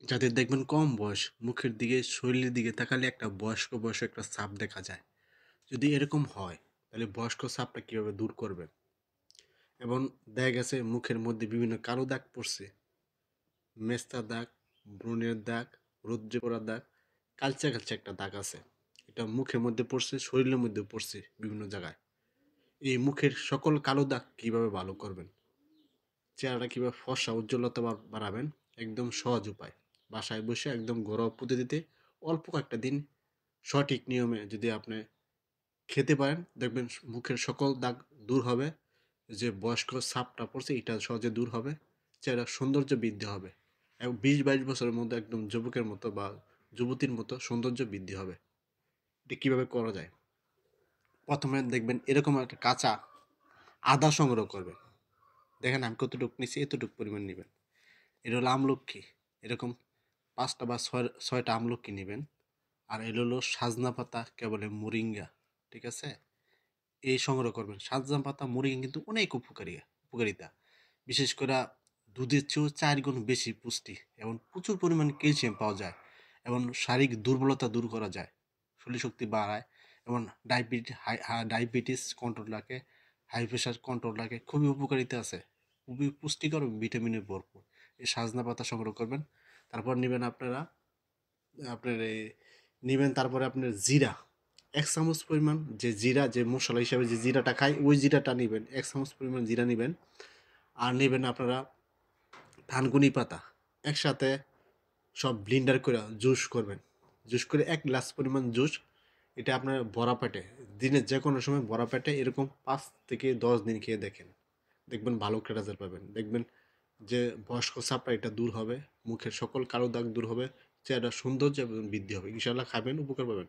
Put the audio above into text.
যাদের দেখবেন কম বয়স, মুখের দিকে শরীরের দিকে তাকালে একটা বয়স্ক বয়স একটা ছাপ দেখা যায়। যদি এরকম হয় তাহলে বয়স্ক ছাপটা কীভাবে দূর করবেন? এবং দেখা গেছে মুখের মধ্যে বিভিন্ন কালো দাগ পড়ছে, মেস্তা দাগ, ব্রণের দাগ, রৌদ্রে পড়া দাগ, কালচে কালচে একটা দাগ আছে। এটা মুখের মধ্যে পড়ছে, শরীরের মধ্যে পড়ছে বিভিন্ন জায়গায়। এই মুখের সকল কালো দাগ কিভাবে ভালো করবেন, চেহারাটা কীভাবে ফর্সা উজ্জ্বলতা বাড়াবেন, একদম সহজ উপায়। বাসায় বসে একদম ঘরোয়া পদ্ধতিতে অল্প কয়েকটা দিন সঠিক নিয়মে যদি আপনি খেতে পারেন, দেখবেন মুখের সকল দাগ দূর হবে। যে বয়স্ক ছাপটা পড়ছে এটা সহজে দূর হবে, চেহারার সৌন্দর্য বৃদ্ধি হবে এবং 20-22 বছরের মধ্যে একদম যুবকের মতো বা যুবতীর মতো সৌন্দর্য বৃদ্ধি হবে। এটা কীভাবে করা যায়? প্রথমে দেখবেন এরকম একটা কাঁচা আদা সংগ্রহ করবেন। দেখেন আমি কতটুকু নিচ্ছি, এতটুকু পরিমাণ নেবেন। এটা হলো আমলকি, এরকম 5টা বা 6টা আমলকি নেবেন। আর এগুলো হলো সাজনা পাতা, কেবলে মোরিঙ্গা, ঠিক আছে? এই সংগ্রহ করবেন। সাজনা পাতা মোরিঙ্গা কিন্তু অনেক উপকারিতা, বিশেষ করে দুধের চেয়েও 4 গুণ বেশি পুষ্টি এবং প্রচুর পরিমাণে ক্যালসিয়াম পাওয়া যায় এবং শারীরিক দুর্বলতা দূর করা যায়, শরীর শক্তি বাড়ায় এবং ডায়াবেটিস কন্ট্রোল রাখে, হাই প্রেশার কন্ট্রোল রাখে, খুবই উপকারিতা আছে, খুবই পুষ্টিকর এবং ভিটামিনে ভরপুর। এই সাজনা পাতা সংগ্রহ করবেন। তারপর নেবেন আপনারা, আপনার এই নেবেন, তারপরে আপনার জিরা, 1 চামচ পরিমাণ, যে জিরা, যে মশলা হিসাবে যে জিরাটা খাই ওই জিরাটা নেবেন, 1 চামচ পরিমাণ জিরা নেবেন। আর নেবেন আপনারা থানকুনি পাতা, একসাথে সব ব্লিন্ডার করে জুস করবেন। জুস করে 1 গ্লাস পরিমাণ জুস, এটা আপনার ভরা পেটে, দিনের যে কোনো সময় ভরা পেটে এরকম 5 থেকে 10 দিন খেয়ে দেখেন, দেখবেন ভালো একটা রেজাল্ট পাবেন। দেখবেন যে বয়স্ক চাপটা এটা দূর হবে, মুখের সকল কালো দাগ দূর হবে, চেহারার সৌন্দর্য এবং বৃদ্ধি হবে। ইনশাল্লাহ খাবেন, উপকার পাবেন।